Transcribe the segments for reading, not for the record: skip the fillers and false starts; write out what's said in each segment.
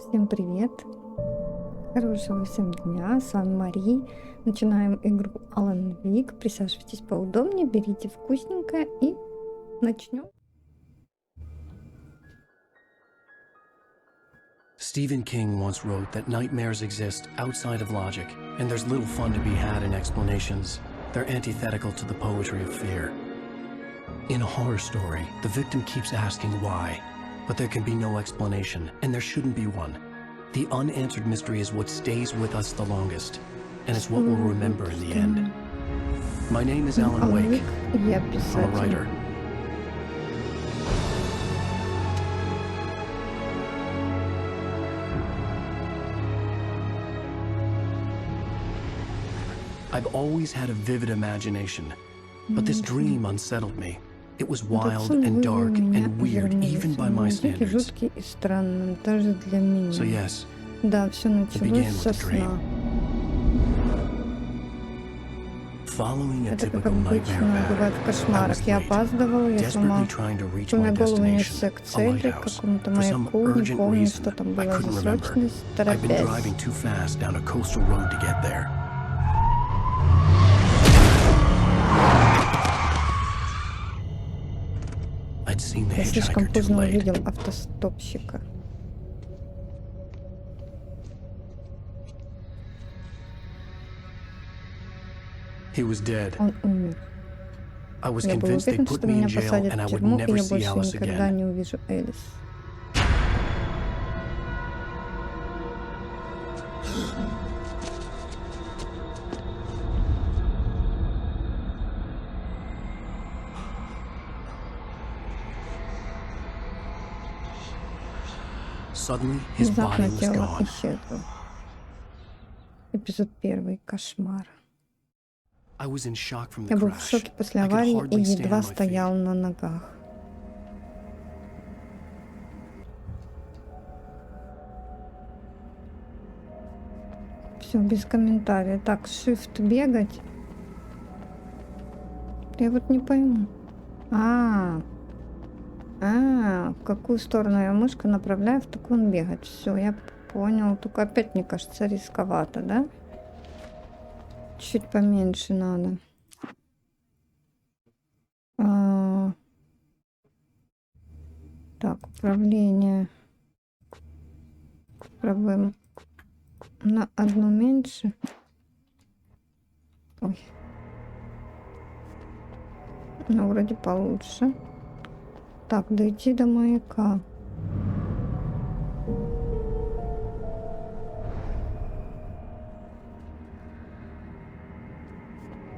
Всем привет! Хорошего всем дня! С вами Мари. Начинаем игру Алан Вик. Присаживайтесь поудобнее, берите вкусненькое и начнем. Stephen King once wrote that nightmares exist outside of logic, and there's little fun to be had in explanations. They're antithetical to the poetry of fear. In a horror story, the victim keeps asking why, but there can be no explanation, and there shouldn't be one. The unanswered mystery is what stays with us the longest, and it's what we'll remember in the end. My name is Alan Wake. I'm a writer. I've always had a vivid imagination, but this dream unsettled me. It was wild and dark and weird, even by my standards. So yes, it began with a dream. Following a typical nightmare pattern, I was late, desperately trying to reach my destination, a lighthouse. For some urgent reason, I couldn't remember. I'd been driving too fast down a coastal road to get there. Я слишком поздно увидел автостопщика. Он умер. Я был уверен, что меня посадят в тюрьму, и я больше никогда не увижу Элис. Внезапно тело исчезло. Эпизод первый. Кошмар. Я был в шоке после аварии и едва стоял на ногах. Все, без комментариев. Так, shift бегать. Я вот не пойму. В какую сторону я мышку направляю, в такую он бегать. Все, я понял. Только опять, мне кажется, рисковато, да? Чуть поменьше надо. Так, управление. Пробуем на одну меньше. Ой. Ну, вроде получше. Так, дойти до маяка.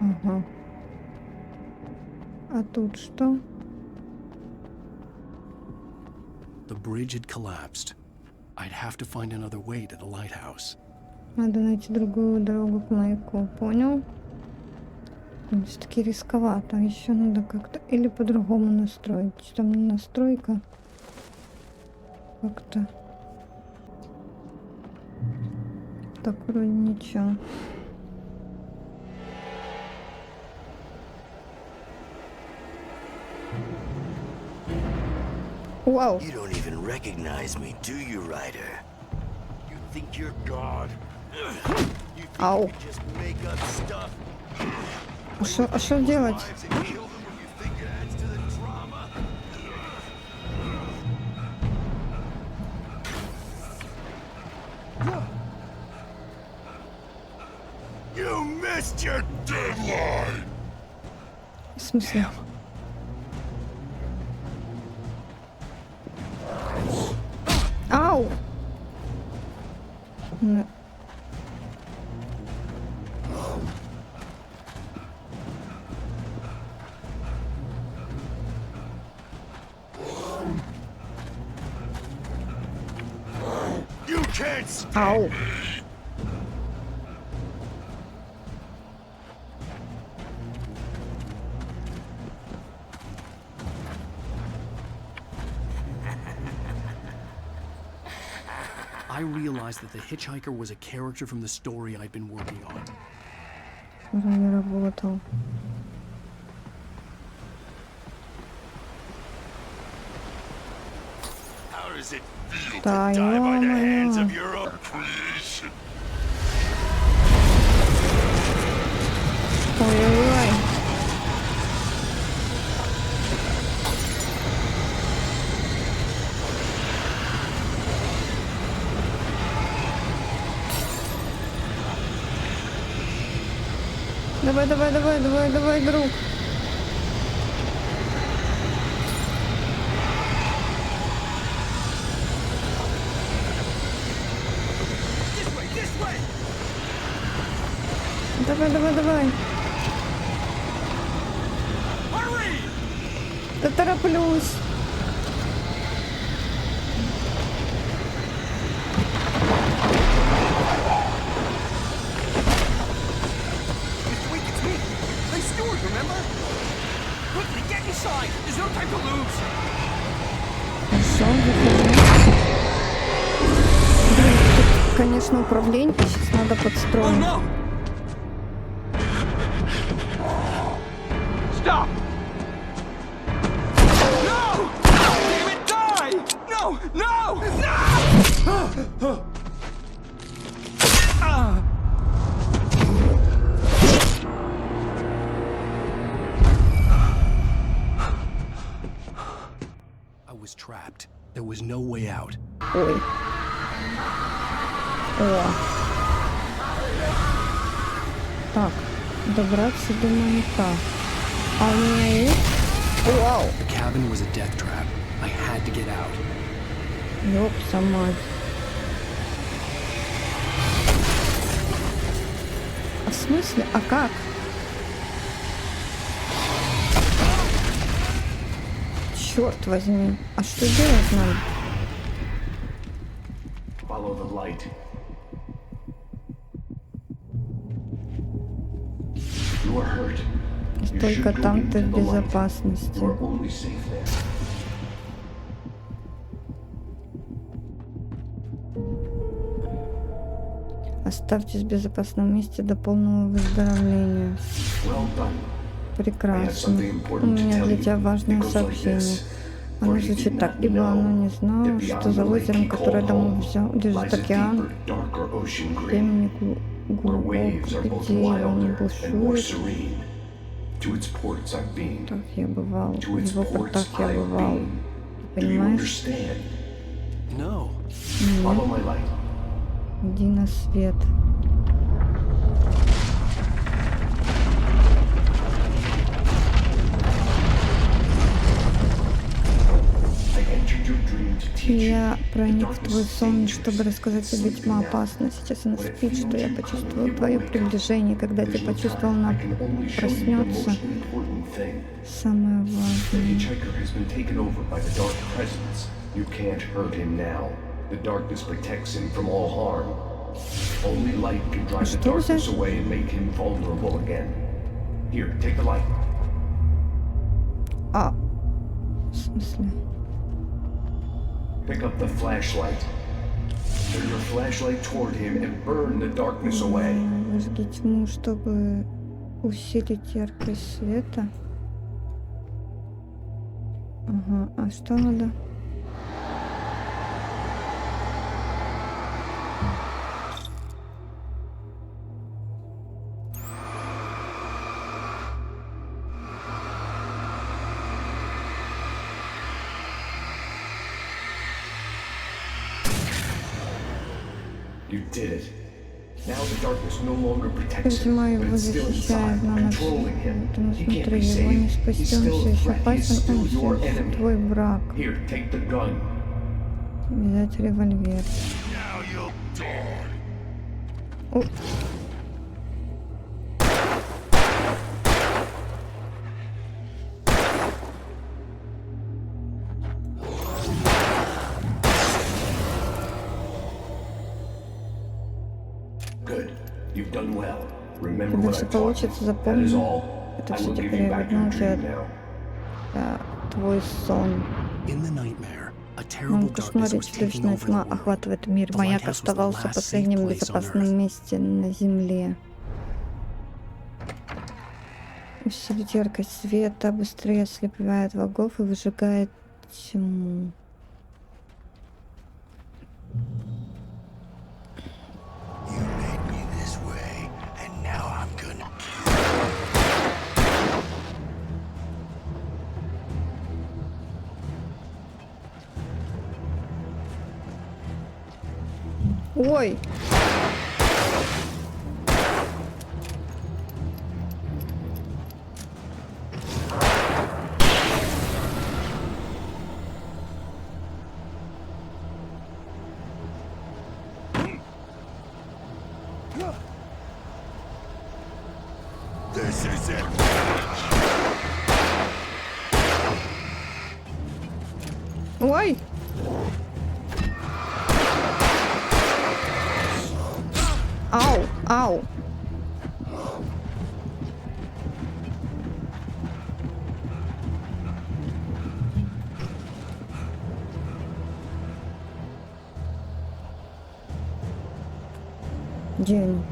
Ага. А тут что? The bridge had collapsed. I'd have to find another way to the lighthouse. Надо найти другую дорогу к маяку. Понял? Все-таки рисковато. Еще надо как-то или по-другому настроить. Там настройка как-то. Так вроде ничего. Вау. You don't even recognize me, do you, Ryder? You think you're God? You think Ау. you just make up stuff? А что делать? You missed your deadline. В смысле? Ау! Ау! I realized that the hitchhiker was a character from the story I'd been working on. Не работал. does it feel Да, to die by the hands ё-моё. of your own creation? Ой-ой-ой. Давай, давай, давай, давай, давай, друг. Давай, давай, давай. Да тороплюсь. Хорошо, выхожу. Блин, тут, конечно, управление сейчас надо подстроить. Stop! No! Damn it, die! No! No! No! I was trapped. There was no way out. Ой. О. Так, добраться до маяка. А у меня есть? Вау. The cabin was a death trap. I had to get out. Ёпса мать. А в смысле? А как? Черт возьми. А что делать надо? Follow the light. You are hurt. Только там ты в безопасности. You are only safe there. Оставьтесь в безопасном месте до полного выздоровления. Well done. Прекрасно. У меня для тебя важное сообщение. Оно звучит так. Ибо оно не знало, что за озером, которое домой взял, лежит океан, времени глубок, где он бушует. Так я бывал. В его портах я бывал. Понимаешь? No. Follow my light. Иди на свет. Я проник в твой сон, чтобы рассказать тебе, тьма опасна. Сейчас она спит, что я почувствую твое приближение. Когда ты почувствовал, она проснется. Самое важное. Что взять? А, в смысле? Pick up the flashlight. Turn your flashlight toward him and burn the darkness away. Выжги тьму, чтобы усилить яркость света. Ага, а что надо? You did it. Now the darkness no longer protects Тьма him, его but it's still защищает, inside, но она controlling him. поэтому He смотри, can't be его не saved. спасти, He's он still все a еще threat. He's опасен, still он your все еще enemy. твой враг. Here, take the gun. Взять револьвер. Now you'll die. О, Good. You've done well. Remember тебе what все I taught you. получится, That is запомни. all. Это I все will give теперь you я back верну your тебе dream now. твой сон. In the nightmare, a Но terrible в darkness кошмаре was taking чудовищная over the тьма world. охватывает мир. The Маяк lighthouse was the оставался last последним safe place on безопасным Earth. месте на земле. Усилить яркость света, быстрее ослепляет врагов и выжигает тьму. Ой! This is it. Ой! Ау! Ау! Где они?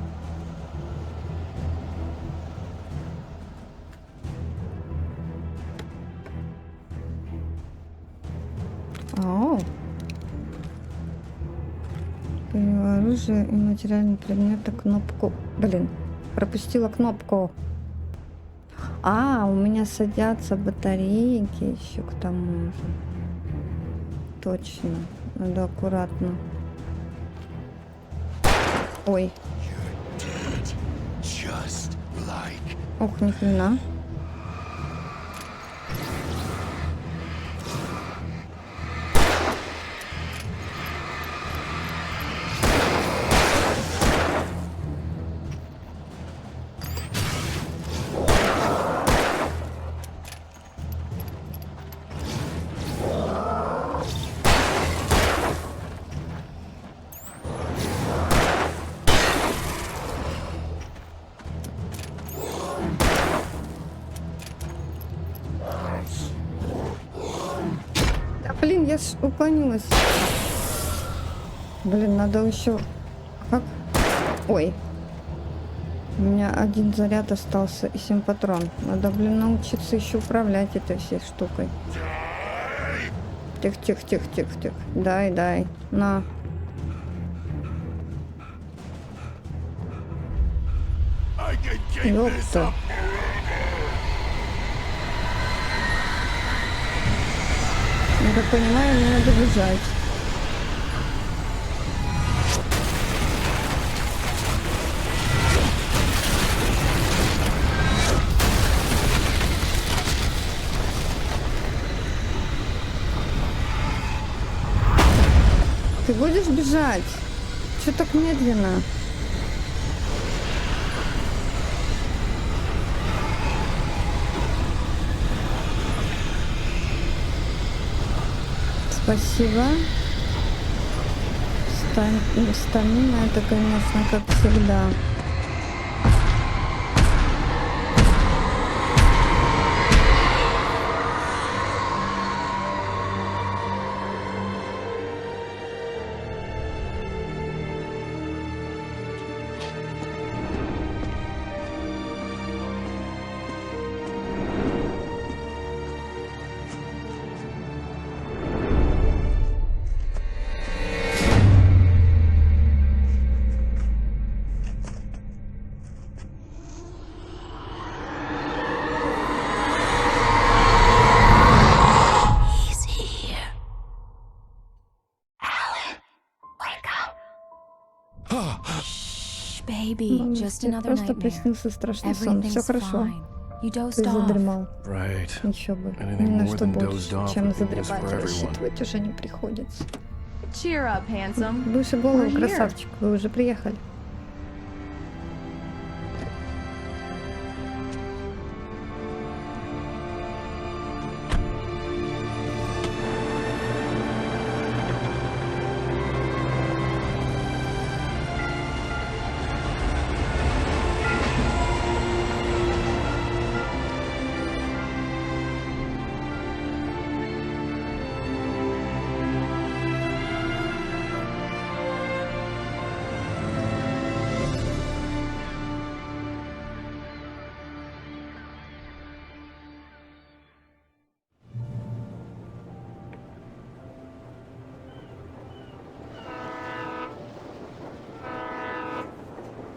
Ау! Оружие и материальные предметы, кнопку. Блин, пропустила кнопку. А, у меня садятся батарейки еще к тому же. Точно. Надо аккуратно. Ой. Just like Ох, ни хрена. Блин, я ж уклонилась. Блин, надо еще... Как? Ой. У меня один заряд остался и 7 патрон. Надо, блин, научиться еще управлять этой всей штукой. Тихо. Дай. На. I can keep this Ёпта. up. Я так понимаю, мне надо бежать. Ты будешь бежать? Чё так медленно? Спасибо. Стамина это, конечно, как всегда. Baby, just Мне another просто nightmare. приснился страшный сон. Все Everything's хорошо. fine. You Ты dozed off. задремал. Right. Еще бы. Anything Ни на more что than больше, dozed off чем would be news for задремать, everyone. рассчитывать уже не приходится. Cheer up, handsome. Выше голову, We're here. красавчик. Вы уже приехали.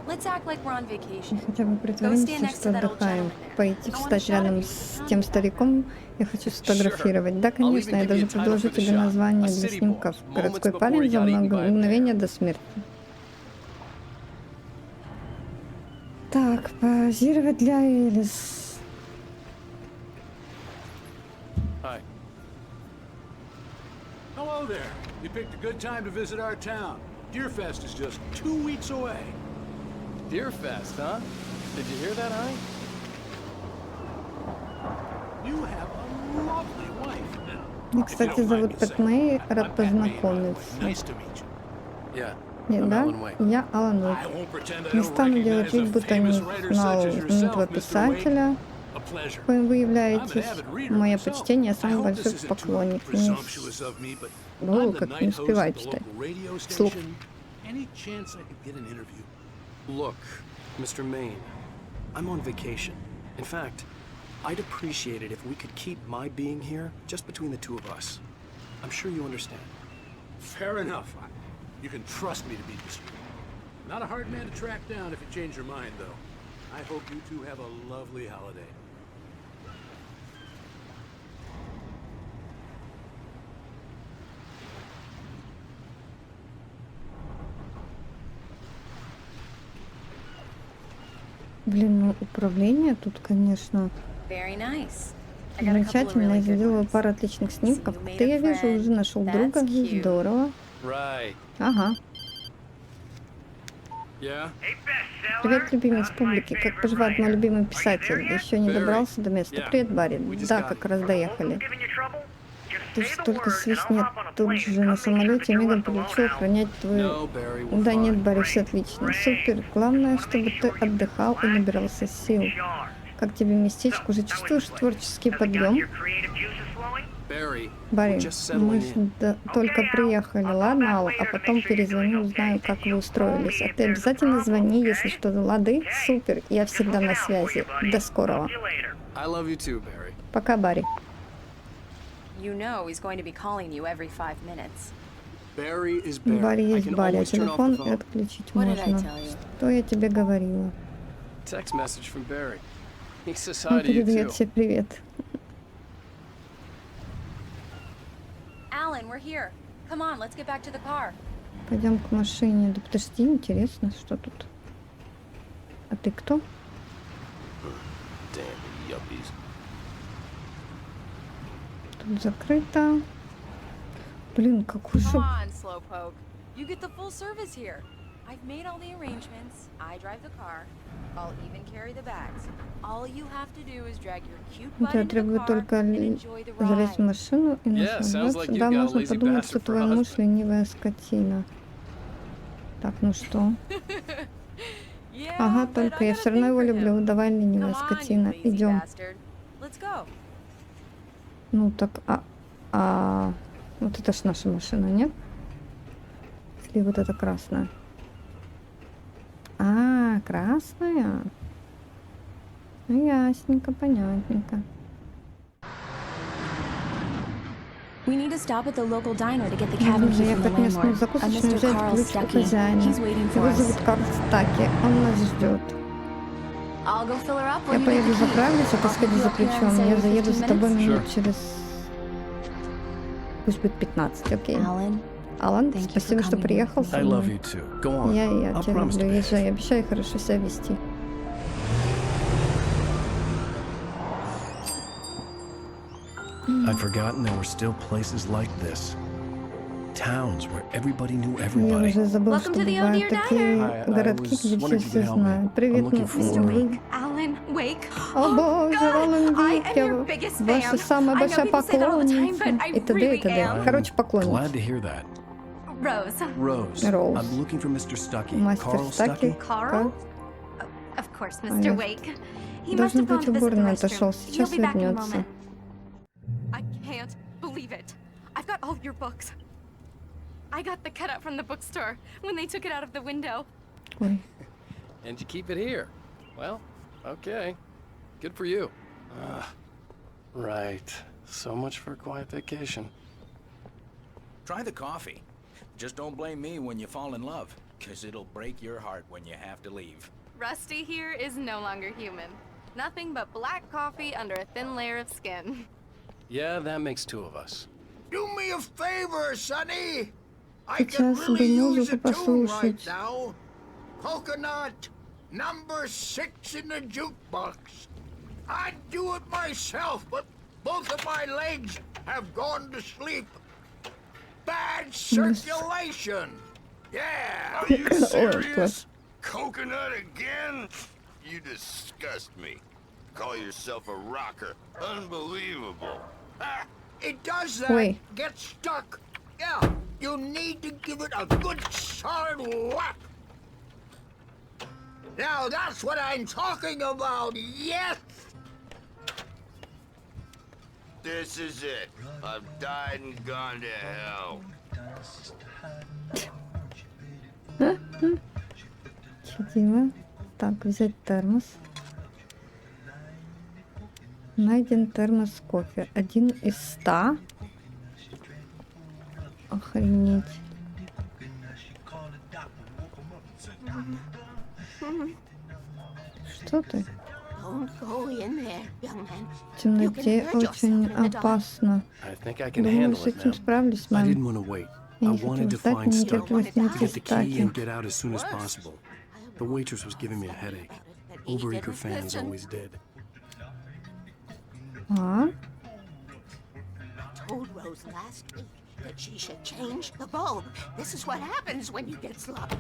Let's act like we're on vacation. Хотя бы притворимся, что отдыхаем. Пойти встать рядом с тем стариком. Я хочу сфотографировать. Да, конечно, я даже предложу тебе название для снимков. Городской парень за мгновение до смерти. Так, позировать для Элис. Hi. Hello there. You picked a good time to visit our town. Deerfest is just 2 weeks away. Deerfest, huh? Did you hear that, honey? You have a lovely wife now. Меня, кстати, зовут Пэт Мэй, рад познакомиться. Nice to meet you. Yeah. Нет, I'm да? Alan Wake. Я Алан Уэйк. I won't pretend I Не don't стану делать recognize вид, a будто не famous writer знал such as знаменитого yourself, Mr. Wake. писателя, A pleasure. коим вы I'm an являетесь. avid reader Мое myself. почтение, я I самый hope большой this isn't too поклонник. presumptuous of me, but О, I'm the как не night host успеваю of the читать. local radio Вслух. station. Any chance I could get an interview? Look, Mr. Maine, I'm on vacation. In fact, I'd appreciate it if we could keep my being here just between the two of us. I'm sure you understand. Fair enough. You can trust me to be discreet. Not a hard man to track down if you change your mind, though. I hope you two have a lovely holiday. Блин, ну управление тут, конечно, Very nice. I got a couple of замечательно. really Я good сделала ones. пару отличных снимков. So you made Ты, a я вижу, friend. уже нашел друга. That's cute. Здорово. Right. Ага. Yeah? Привет, любимец публики. Как поживает мой любимый писатель? Еще не добрался до места. Привет, Барри. Да, как раз доехали. Ты же только свистнет. Тут же на самолете мигом полечу охранять твою... No, Barry, we're Да нет, fine. Барри, все отлично. Супер. Главное, чтобы ты отдыхал и набирался сил. Как тебе местечко? Уже чувствуешь творческий подъем? Barry, Барри, we're just мы settling in. ж только приехали. Ладно, Алла, а потом перезвоню, узнаю, как вы устроились. А ты обязательно звони, если что-то. Лады? Супер. Я всегда на связи. До скорого. I love you too, Barry. Пока, Барри. You know he's going to be calling you every 5 minutes. Barry is Barry. Барри I есть can Барри, а always turn off телефон the и phone. отключить What did I можно. tell you? Что я тебе говорила? Text message from Barry. He says Он hi to you передает too. тебе привет. Alan, we're here. Come on, let's get back to the car. Пойдем к машине. Да подожди, интересно, что тут? А ты кто? Damn yuppies. Тут закрыто. Блин, какой Come шум. on, Slowpoke. You get the full service here. I've made all the arrangements. I drive the car. I'll even carry the bags. All you have to do is drag your cute butt Я into the требую car только and enjoy the залезть в ride. машину и Yeah, sounds наслаждаться. like you've Да, got a можно lazy подумать, что bastard for твой a муж husband. ленивая скотина. Так, ну что? Yeah, Ага, but только I я got a все равно thing его for люблю. him. Давай, ленивая Come on, you скотина, lazy идем. bastard. Let's go. Ну так, вот это ж наша машина, нет? Или вот это красная? А, красная? Ну, ясненько, понятненько. We need to stop at the local diner to get the Нам cabin нужно key from the ехать в местную landlord. закусочную, Mr. взять Carl ключ у Stuckey. хозяина. He's waiting for Его us. зовут Карл Стаки, он нас ждет. I'll go fill her up while Я you get поеду the key. заправлюсь, а ты I'll сходи pick you за up here in, ключом. say, Я заеду за 15 тобой minutes. минут через... Пусть будет 15, окей. Alan, Алан, thank you спасибо, for что coming приехал with me. со I love мной. you too. Go on. Я I'll тебя promise to люблю. behave. Езжай, обещай хорошо себя вести. I'd forgotten there were still places like this. Towns where everybody knew Я everybody. уже забыл, Welcome что to the бывают O'Dear такие Diner. I городки, was где wondering все if you все could help me. знают. Привет, I'm looking for- вы... Alan, Wake. О боже, Ролан I Вик, am я your biggest ваша fan. самая I know большая people say that all the time, поклонница. but I И т.д. и really т.д. am. Короче, I'm glad поклонница. to hear that. Rose. Rose. Rose. I'm looking for Mr. Stuckey. Мастер Carl Стаки. Stuckey? Carl? Of course, yes. Mr. Wake. He must Должен have gone быть to в visit the уборную отошел. restroom. He'll Сейчас be back in a вернется. moment. I can't believe it. I've got all your books. I got the cutout from the bookstore when they took it out of the window. Ой. And you keep it here. Well, okay. Good for you. Right. So much for a quiet vacation. Try the coffee. Just don't blame me when you fall in love, 'cause it'll break your heart when you have to leave. Rusty here is no longer human. Nothing but black coffee under a thin layer of skin. Yeah, that makes two of us. Do me a favor, Sonny. I Сейчас could really бы use музыку a tune right послушать. now. Coconut, number 6 in the jukebox. I'd do it myself, but both of my legs have gone to sleep. Bad circulation. Yeah. Are you serious? Coconut again? You disgust me. Call yourself a rocker. Unbelievable. It does that. Get stuck. Yeah, you need to give it a good solid whack. Now that's what I'm talking about, yes! This is it. I've died and gone to hell. Чудиво. Так, взять термос. Найден термос кофе. 1 из 100. Охренеть. Что ты? В темноте очень опасно. Думаю, с этим справлюсь, мэм. Я не хочу ждать, мне не терпелось найти Стаки. The waitress was giving me a headache. Overeager fans always did. А? Told Rose last week that she should change the bulb. This is what happens when you get sloppy.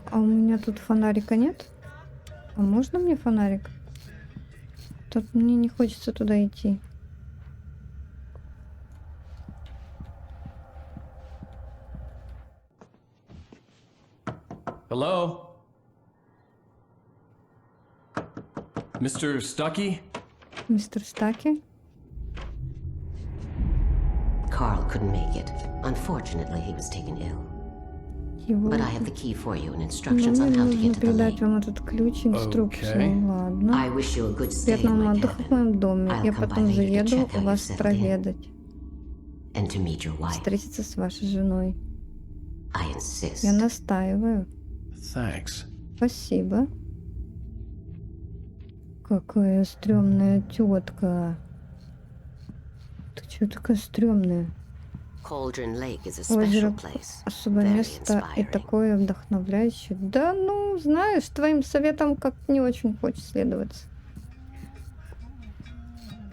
А у меня тут фонарика нет? А можно мне фонарик? Тут мне не хочется туда идти. Hello? Mr. Stuckey? Мистер Стаки? Carl couldn't make it. Unfortunately, he was taken ill. Его... But I have the key for you and instructions on Мне how to нужно get to the передать lake. вам этот ключ, инструкцию. Okay. Ладно. I wish you a good stay in Приятного my отдыха в cabin. моем доме. I'll Я come by потом later to заеду check how you've вас settled in проведать. and to meet your wife. Встретиться с вашей женой. I insist. Я настаиваю. Thanks. Спасибо. Какая стрёмная тетка. Ты чё такая стрёмная? Cauldron Lake is a special Озеро place. особое Very место и inspiring. такое вдохновляющее. Да ну, знаешь, твоим советам как не очень хочешь следовать.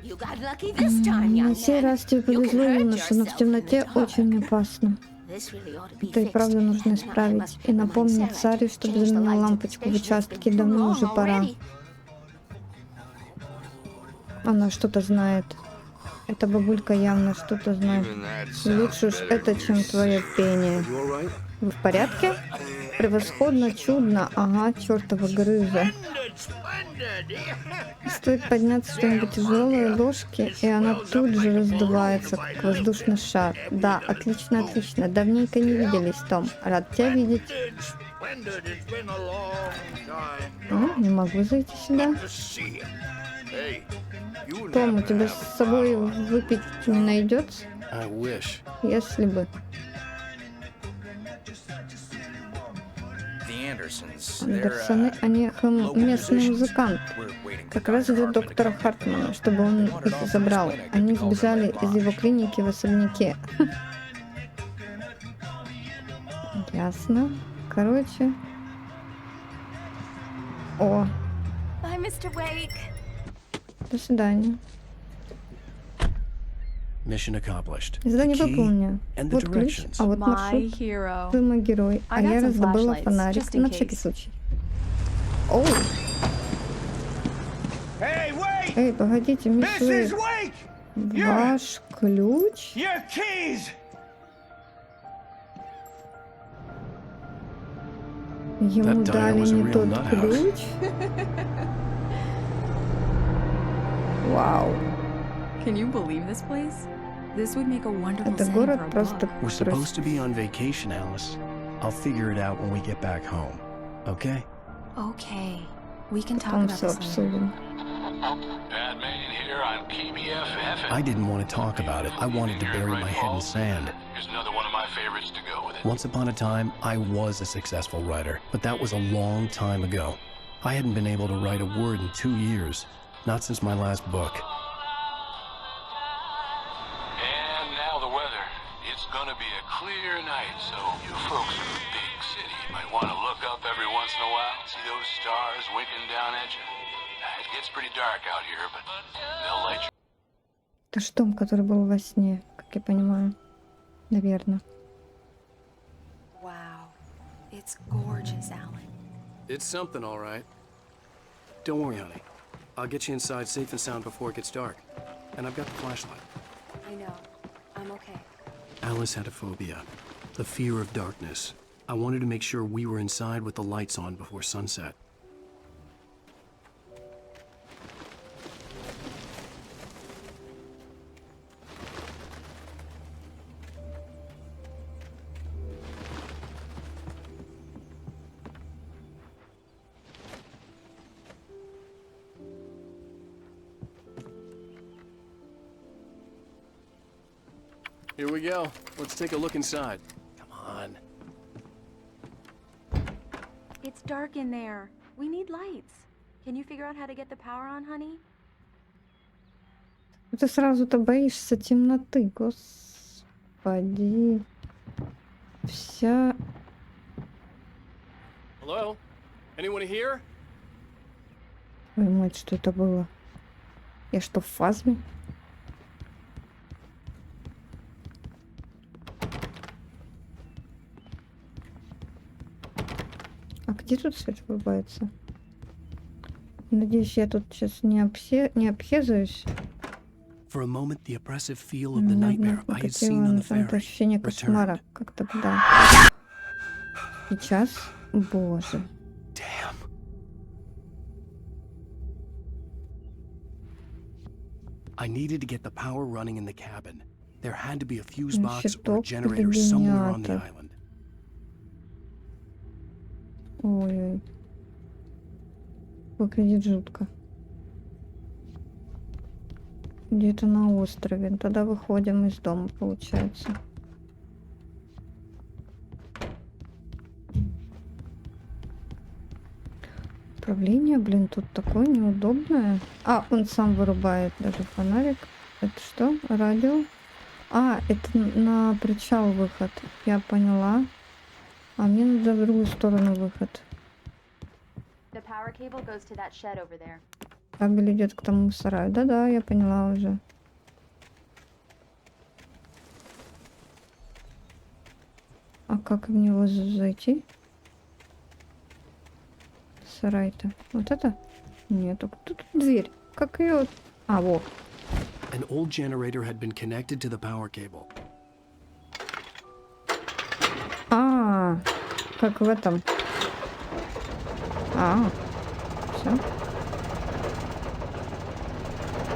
You got lucky this time, young На сей man. раз тебе You can повезло, hurt юноша, но в yourself in темноте the dark. очень опасно. This really ought to be Это и fixed, правда нужно and I исправить. must И remind напомнить Sarah царю, to чтобы change the заменил lights at the лампочку в station. It's участке. been too Давно long уже пора. already. Она что-то знает. Эта бабулька явно что-то знает. Лучше уж это, чем твое пение. Вы в порядке? Превосходно, чудно. Ага, чертова грыза. Стоит подняться что-нибудь тяжелое, ложки, и она тут же раздувается, как воздушный шар. Да, отлично, отлично. Давненько не виделись, Том. Рад тебя видеть. Не могу зайти сюда. Том, у тебя с собой выпить не найдется? Если бы. Андерсоны, они местный музыкант. Как раз ждет доктора Хартмана, чтобы он их забрал. Они сбежали из его клиники в особняке. Ясно. Короче. О. Bye, Mr. Wake. До свидания. Mission accomplished. Задание The key выполнено. and the Вот ключ, directions. а вот маршрут. Вы мой герой, а я раздобыла фонарик на всякий случай. Оу! Эй, погодите, мисс Уэйк. Ваш ключ? Ему дали не тот ключ? Вау. Can you believe this place? This would make a wonderful Это setting город for a просто book. We're supposed to be on vacation, Alice. I'll figure it out when we get back home. Okay? Okay. We can talk Там about все this later. обсудим. I didn't want to talk about it. I wanted to bury my head in sand. Here's another one of my favorites to go with it. Once upon a time, I was a successful writer, but that was a long time ago. I hadn't been able to write a word in 2 years, not since my last book. And now the weather. It's gonna be a clear night, so you folks in the big city might want to look up every once in a while, see those stars winking down at you. It gets pretty dark out here, but they'll light you. Это ж дом, который был во сне, как я понимаю. Наверное. Wow. It's gorgeous, Alan. It's something, all right. Don't worry, honey. I'll get you inside safe and sound before it gets dark. And I've got the flashlight. I know. I'm okay. Alice had a phobia. The fear of darkness. I wanted to make sure we were inside with the lights on before sunset. Here we go. Let's take a look inside. Come on. It's dark in there. We need lights. Can you figure out how to get the power on, honey? Ты сразу-то боишься темноты, господи. Вся... Hello? Anyone here? Ой, мать, что это было? Я что, в фазме? А где тут свет вырубается? Надеюсь, я тут сейчас не обхезаюсь. For a moment, the oppressive feel of the nightmare I had seen on the Это ferry ощущение кошмара, returned. как тогда. Сейчас, боже. Damn. I needed to get the power running in the cabin. There had to be a fuse box or generator somewhere on the island. Ой-ой. Выглядит жутко. Где-то на острове. Тогда выходим из дома, получается. Управление, блин, тут такое неудобное. А, он сам вырубает даже фонарик. Это что? Радио? А, это на причал выход. Я поняла. А мне надо в другую сторону выход. Кабель идет к тому сараю. Да-да, я поняла уже. А как в него зайти? Сарай-то. Вот это? Нет, только тут дверь. Как ее... А, вот. An old generator had been connected to the power cable. А, как в этом. А, все.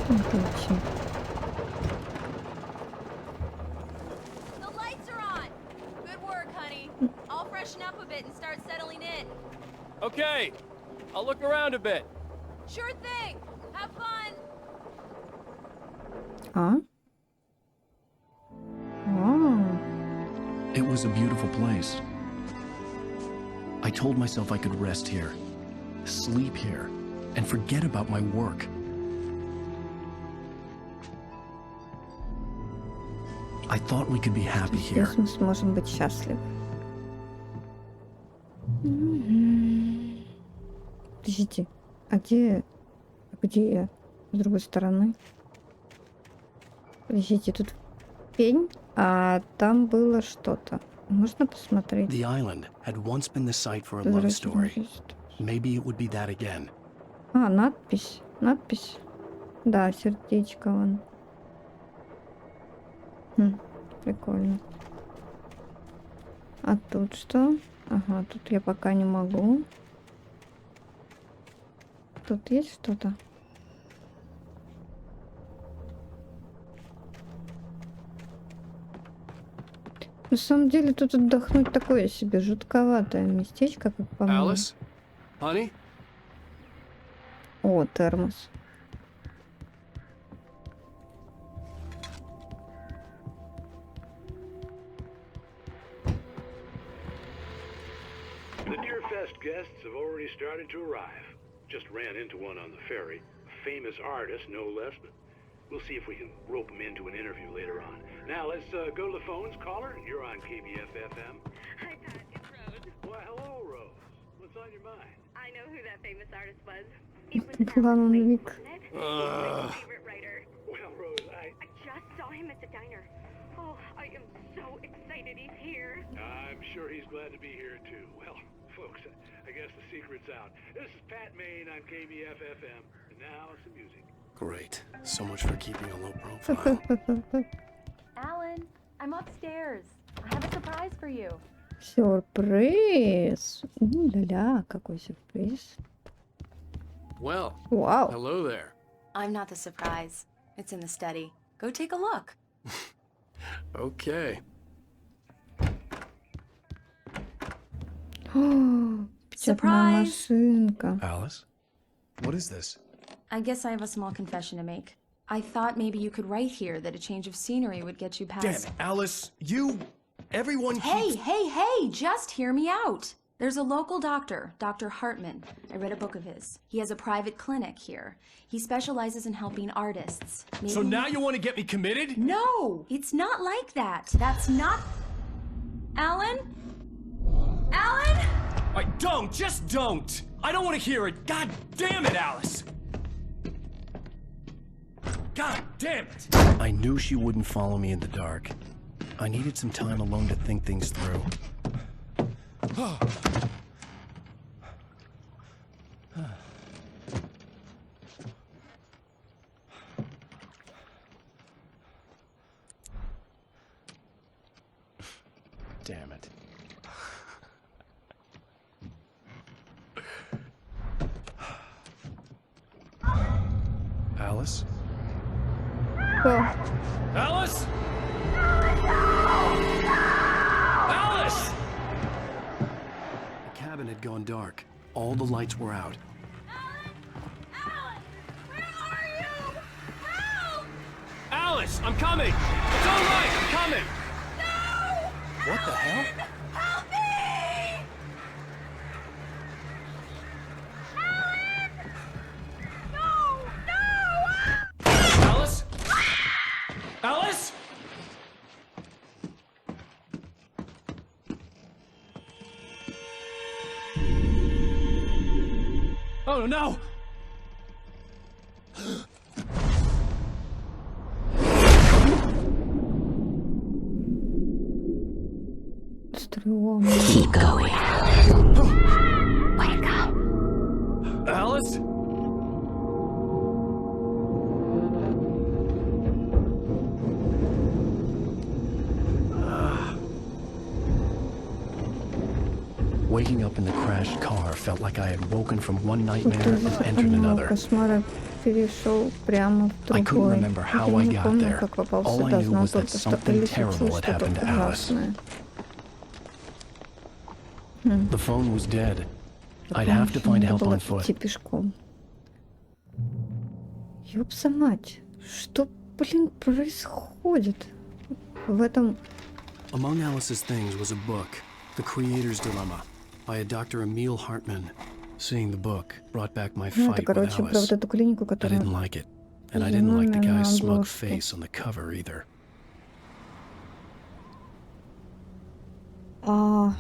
Отлично. The lights are on. Good work, honey. I'll freshen up a bit and start settling in. Okay, I'll look around a bit. Sure thing. Have fun. А? Вау. It was a beautiful place. I told myself I could rest here, sleep here, and forget about my work. I thought we could be happy here. Здесь мы сможем быть счастливы. Подождите, а где я? С другой стороны. Подождите, тут пень, а там было что-то. Можно посмотреть? The island had once been the site for a love story. Maybe it would be that again. А, надпись. Надпись. Да, сердечко вон. Прикольно. А тут что? Ага, тут я пока не могу. Тут есть что-то? На самом деле тут отдохнуть такое себе жутковатое местечко, как по мне. Alice? Honey? О, термос. The Deerfest guests have already started to arrive. Just ran into one on the ferry. A famous artist, no less, but we'll see if we can rope him into an interview later on. Now let's go to the phones. Caller, you're on KBF-FM. Hi, Pat. It's Rose. Well, hello, Rose. What's on your mind? I know who that famous artist was. It was Ладно, Alan Wake, Вик. wasn't it? He's my favorite writer. Well, Rose, I just saw him at the diner. Oh, I am so excited he's here. I'm sure he's glad to be here, too. Well, folks, I guess the secret's out. This is Pat Maine on KBF-FM. And now some music. Great. So much for keeping a low profile. Alan, I'm upstairs. I have a surprise for you. Сюрприз. Ля-ля, какой сюрприз. Well, Вау. hello there. I'm not the surprise. It's in the study. Go take a look. Okay. Печатная Surprise. машинка. Alice? What is this? I guess I have a small confession to make. I thought maybe you could write here that a change of scenery would get you past... Damn it, Alice! Everyone keeps... Hey, just hear me out. There's a local doctor, Dr. Hartman. I read a book of his. He has a private clinic here. He specializes in helping artists. So now you want to get me committed? No, it's not like that. That's not... Alan? Alan? Just don't! I don't want to hear it! God damn it, Alice! God damn it! I knew she wouldn't follow me in the dark. I needed some time alone to think things through. Damn it. Alice? Alice? Alice! The cabin had gone dark. All the lights were out. Alan! Where are you? Help! Alice, I'm coming! It's all right, I'm coming! No! What the hell? Help me! Alan! No! Alice? Alice? Oh no! Стрёмно. Keep going. Wake up. Alice? Waking up in the crashed car felt like I had woken from one nightmare and entered another. Кошмара перешел прямо в I couldn't другой. remember how Я I не got помню, there. как попал All I сюда, knew знал was that только, что something или terrible случилось had что-то happened to Alice. ужасное. The phone was dead. I'd have to find help on foot. Идти пешком. Ёпса мать, что, блин, происходит в этом? Among Alice's things was a book, The Creator's Dilemma, by a Dr. Emil Hartman. Seeing the book brought back my Ну, это, fight with короче, про вот Alice. эту клинику, I которая... didn't like it, and I didn't like the на guy's smug обложке. face on the cover either. А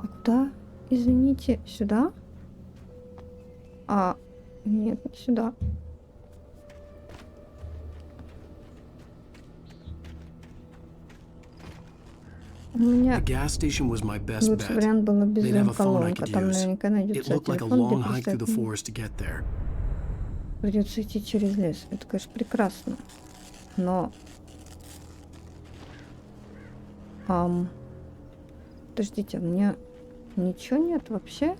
куда? Извините, сюда? Нет, не сюда. У меня The gas station was my best лучший bet. вариант была They'd have a phone I колонка. could Там use. наверняка It найдется looked like a телефон, long где hike through the писать. forest to get there. Придется идти через лес. Это, конечно, прекрасно. Но... Подождите, у меня ничего нет вообще?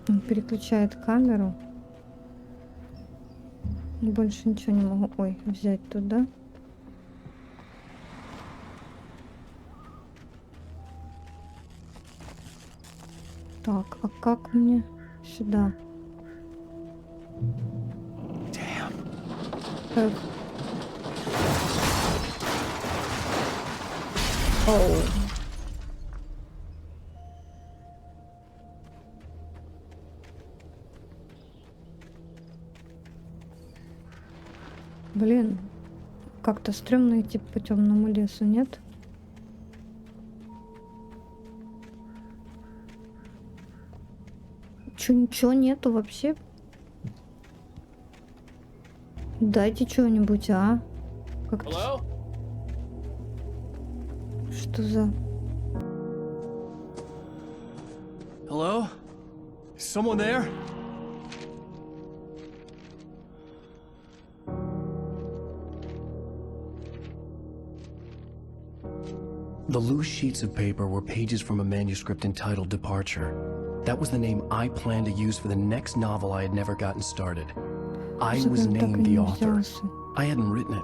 Он переключает камеру. Больше ничего не могу. Ой, взять туда. Так, а как мне сюда? Так. Оу. Блин, как-то стрёмно идти по темному лесу, нет? Чё, ничего нету вообще? Дайте что-нибудь, а? Как-то... Что за... Hello? Is someone there? The loose sheets of paper were pages from a manuscript entitled Departure. That was the name I planned to use for the next novel I had never gotten started. I was named the author. I hadn't written it.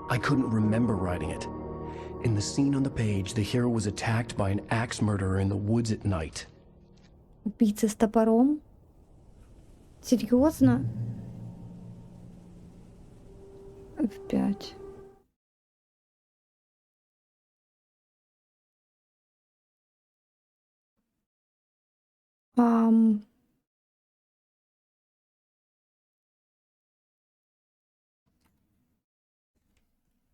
I couldn't remember writing it. In the scene on the page, the hero was attacked by an axe murderer in the woods at night. Убийца с топором? Серьезно? F5.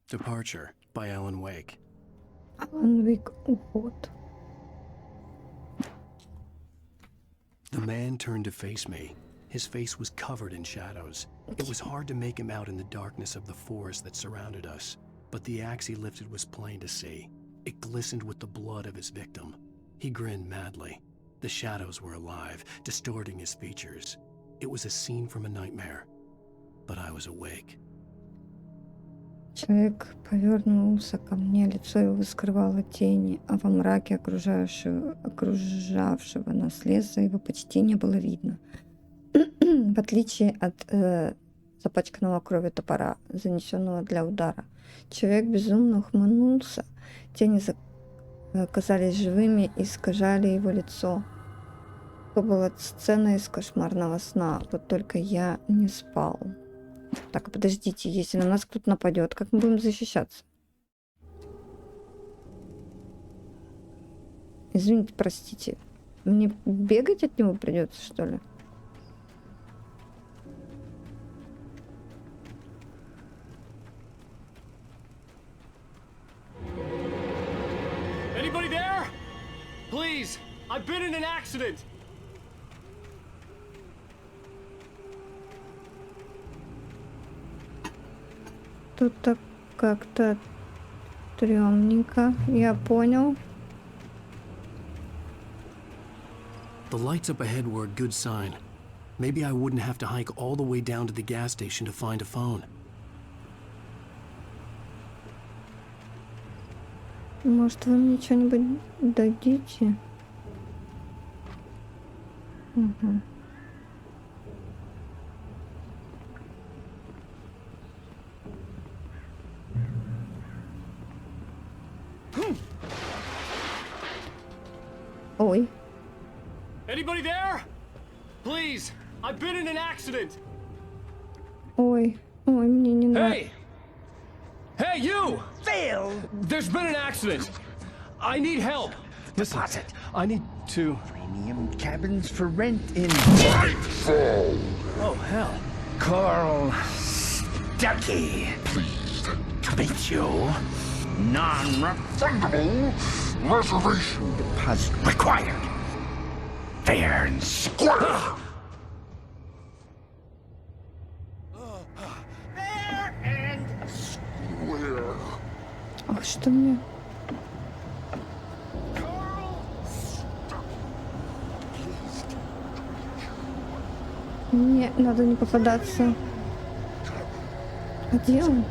Departure by Alan Wake. Alan Wake, уход. The man turned to face me. His face was covered in shadows. It was hard to make him out in the darkness of the forest that surrounded us, but the axe he lifted was plain to see. It glistened with the blood of his victim. He grinned madly. The shadows were alive, distorting his features. It was a scene from a nightmare, but I was awake. Человек повернулся ко мне, лицо его скрывало тени, а во мраке окружавшего нас леса его почти не было видно. В отличие от запачканного кровью топора, занесенного для удара. Человек безумно ухмыльнулся, тени казались живыми и искажали его лицо. Это была сцена из кошмарного сна, вот только я не спал. Так, подождите, если на нас кто-то нападет, как мы будем защищаться? Извините, простите. Мне бегать от него придется, что ли? Anybody there? Please, I've been in an accident. Тут так как-то стрёмненько, я понял. The lights up ahead were a good sign. Maybe I wouldn't have to hike all the way down to the gas station to find a phone. Может, вы мне что-нибудь дадите? Угу. Ой. Anybody there? Please, I've been in an accident. Ой, ой, мне не надо. Hey! Hey, you! Phil! There's been an accident. I need help. Listen, I need to... Premium cabins for rent in Nightfall. Oh, hell. Carl Stuckey. Pleased to meet you. Non-refundable reservation deposit required. Fair and square. Fair and square. А что мне? Мне надо не попадаться. А где он?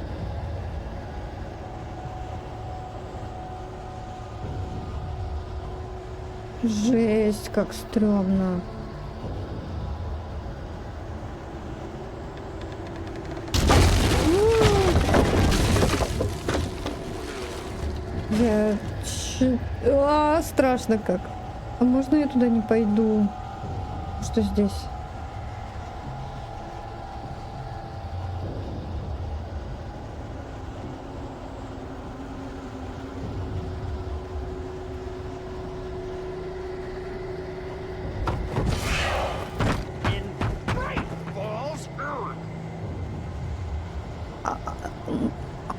Жесть, как стрёмно. Страшно как. А можно я туда не пойду? Что здесь?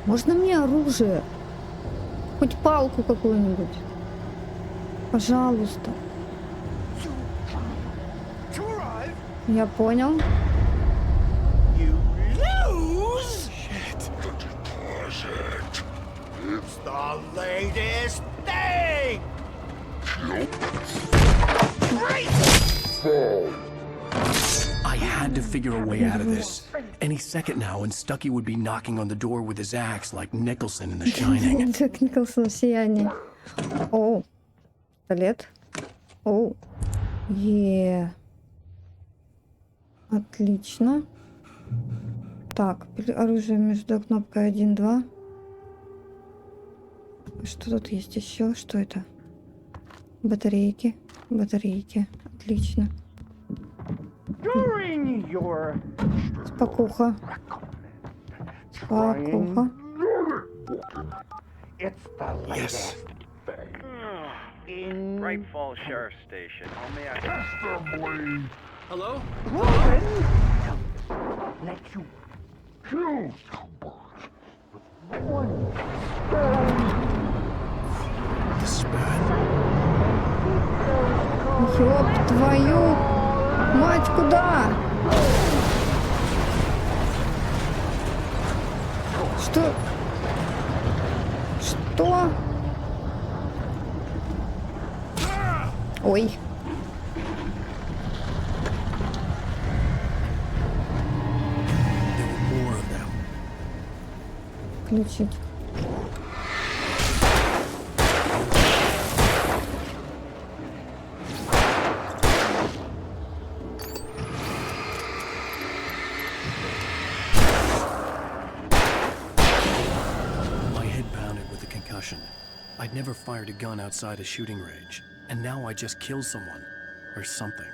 Можно мне оружие? Хоть палку какую-нибудь? Пожалуйста. Я понял. It's the latest thing! I had to figure a way out of this. Any second now, and Stucky would be knocking on the door with his axe like Nicholson in The Shining. Джек Николсон, сияние. О, пистолет. О, отлично. Так, оружие между кнопкой 1, 2. Что тут есть еще? Что это? Батарейки. Батарейки. Отлично. Спокуха. Спокуха. Yes. Bright Falls Sheriff's Station. How may I... Hello? Let you kill somebody. This is bad. Ёб твою мать, куда? Что? Что? Ой. Включить. I'd never fired a gun outside a shooting range, and now I just killed someone. Or something.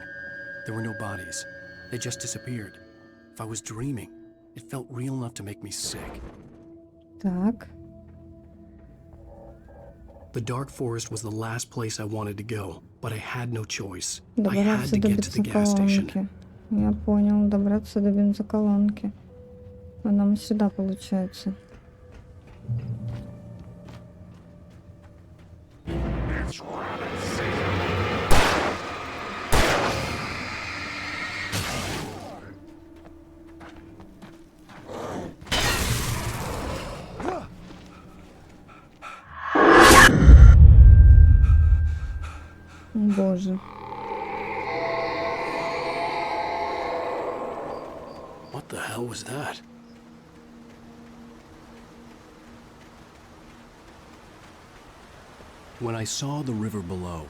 There were no bodies. They just disappeared. If I was dreaming, it felt real enough to make me sick. Так. The dark forest was the last place I wanted to go, but I had no choice. I Добраться had to до get to the gas station. бензоколонки. Я понял, добраться до бензоколонки. А нам сюда получается. Боже. What the hell was that? When I saw the river below,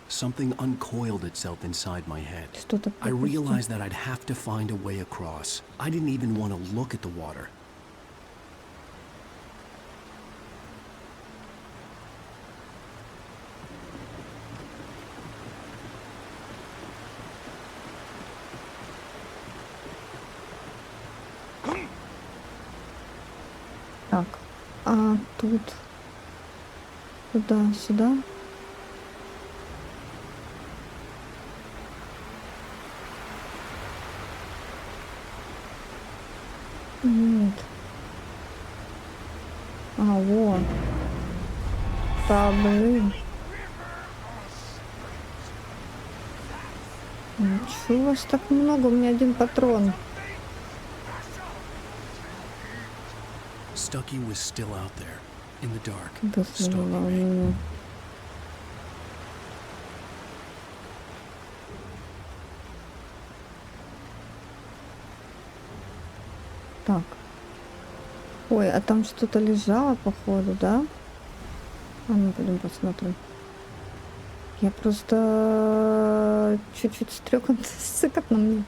something uncoiled itself inside my head. I realized that I'd have to find a way across. I didn't even want to look at the water. Так, а тут куда? Сюда? Нет. А, вот. Да, блин. Чего у вас так много? У меня один патрон. Stucky was still out there, in the dark, Да, stalking me. Так. Ой, а там что-то лежало, походу, да? А ну, пойдем посмотрим. Я просто чуть-чуть сыкотно мне.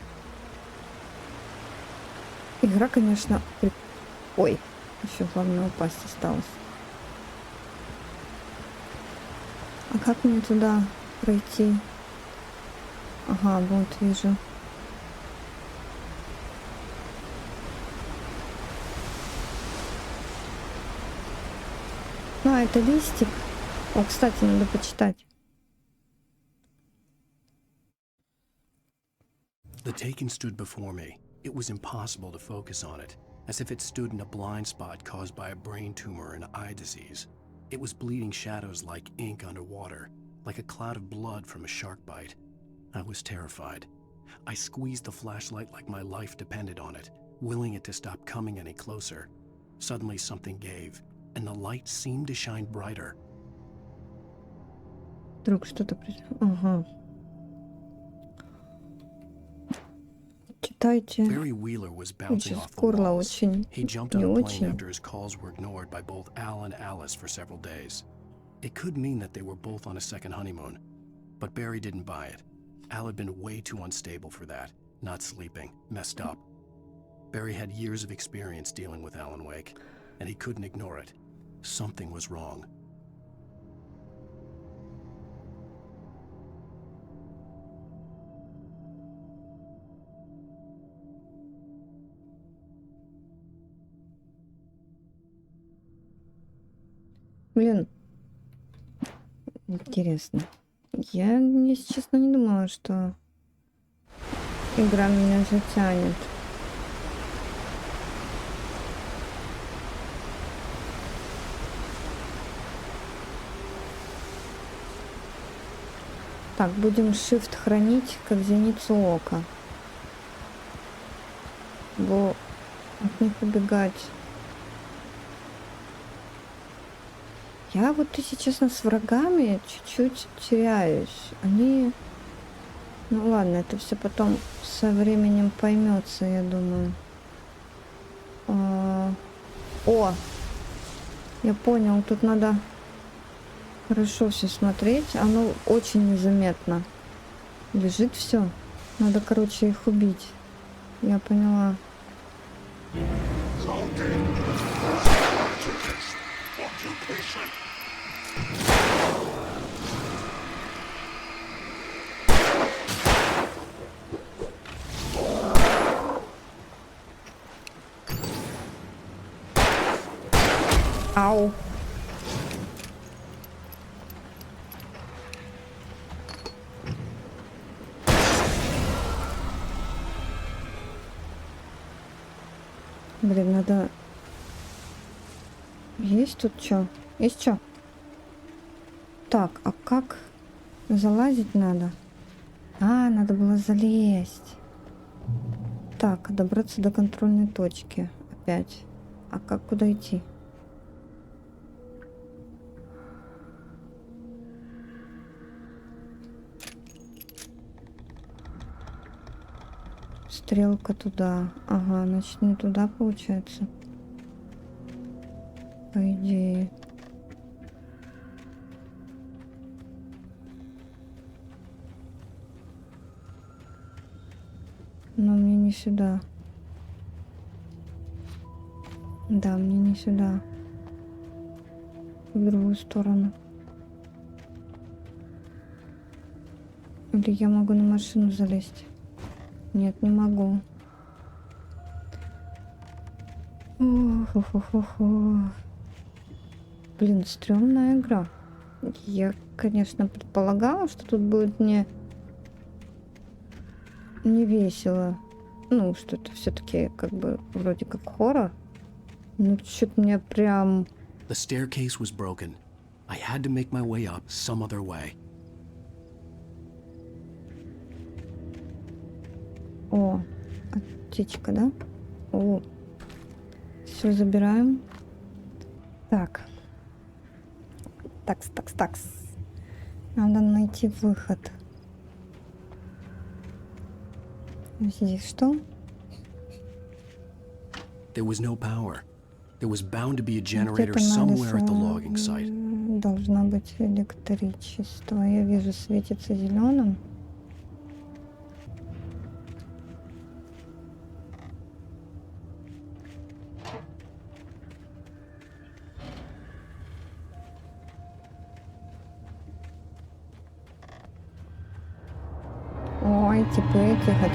Игра, конечно... Ой, еще главное упасть осталось. А как мне туда пройти? Ага, вот вижу. А, это листик. О, кстати, надо почитать. The taken stood before me. It was impossible to focus on it. as if it stood in a blind spot caused by a brain tumor and eye disease. It was bleeding shadows like ink underwater, like a cloud of blood from a shark bite. I was terrified. I squeezed the flashlight like my life depended on it, willing it to stop coming any closer. Suddenly something gave, and the light seemed to shine brighter. Вдруг что-то... Ага. Читайте. Barry Wheeler was bouncing off the Горло walls. очень He jumped не on a plane очень. after his calls were ignored by both Al and Alice for several days. It could mean that they were both on a second honeymoon, but Barry didn't buy it. Al had been way too unstable for that, not sleeping, messed up. Barry had years of experience dealing with Alan Wake, and he couldn't ignore it. Something was wrong. Блин, интересно. Я, если честно, не думала, что игра меня затянет. Так, будем Shift хранить как зеницу ока. Бо от них убегать. Я вот, если честно, с врагами чуть-чуть теряюсь. Они... Ну ладно, это все потом со временем поймется, я думаю. О! Я понял, тут надо хорошо все смотреть. Оно очень незаметно. Лежит все. Надо, короче, их убить. Я поняла. Ау. Блин, надо... Есть тут что? Есть что? Так, а как залазить надо? А, надо было залезть. Так, добраться до контрольной точки. Опять. А как куда идти? Стрелка туда. Ага, значит, не туда получается. По идее. Но мне не сюда. Да, мне не сюда. В другую сторону. Или я могу на машину залезть? Нет, не могу. Ох. Блин, стрёмная игра. Я, конечно, предполагала, что тут будет не весело. Ну, что это все-таки как бы вроде как хоррор. Ну, что-то мне прям... The staircase was broken. I had to make my way up some other way. О, аптечка, да? О, все забираем. Так. Такс. Надо найти выход. Здесь что? There was no power. There was bound to be a generator somewhere at the logging site. Должно быть электричество. Я вижу, светится зеленым. Ой, типа тихо.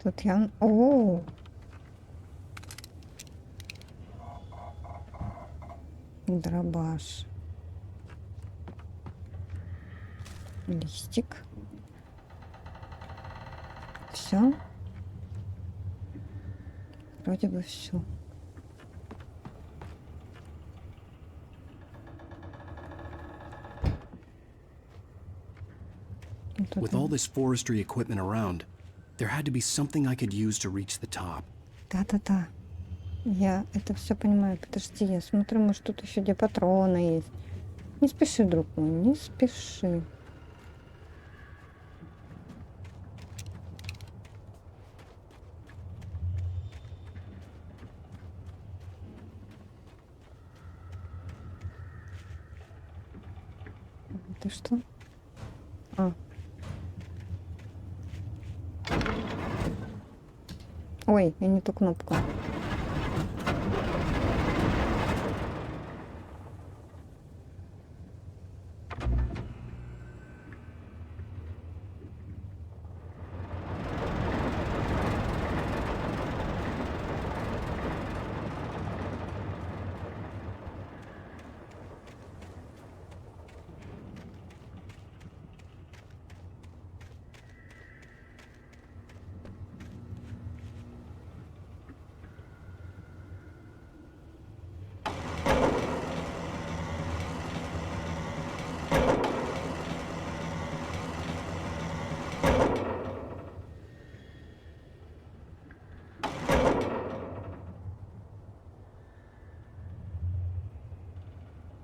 Тут я... О! Дробаш. Листик. Все. Вроде бы все. With all this forestry equipment around, there had to be something I could use to reach the top. Да-да-да. Я это все понимаю. Подожди, я смотрю, может, тут еще где патроны есть. Не спеши, друг мой, не спеши. Ты что? А. Ой, я не ту кнопку.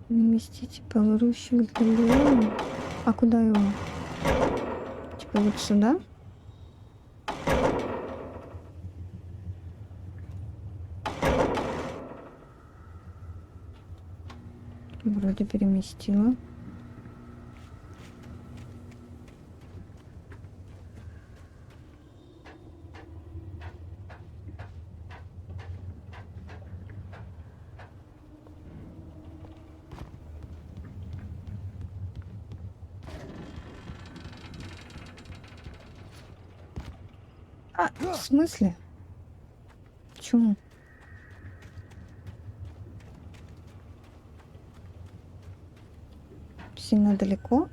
Уместите поворущивать табло. А куда его? Типа вот сюда? Вроде переместила. В смысле? Почему? Сильно далеко?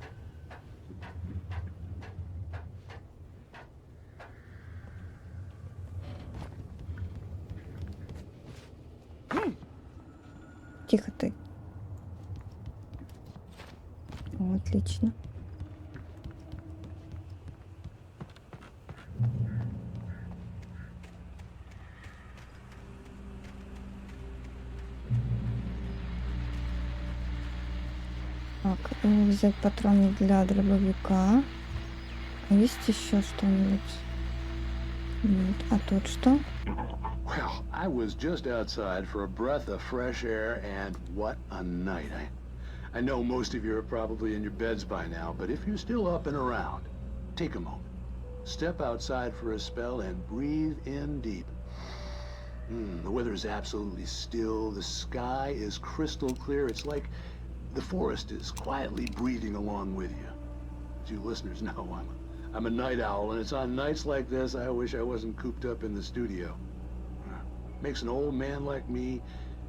Тихо ты. О, отлично. Так, взять патроны для дробовика. А есть еще что-нибудь? Нет. А тут что? Well, I was just outside for a breath of fresh air, and what a night. I know most of you are probably in your beds by now, but if you're still up and around, take a moment. Step outside for a spell and breathe in deep. The weather is absolutely still. The sky is crystal clear. It's like the forest is quietly breathing along with you. As you listeners know, I'm a night owl, and it's on nights like this I wish I wasn't cooped up in the studio. Makes an old man like me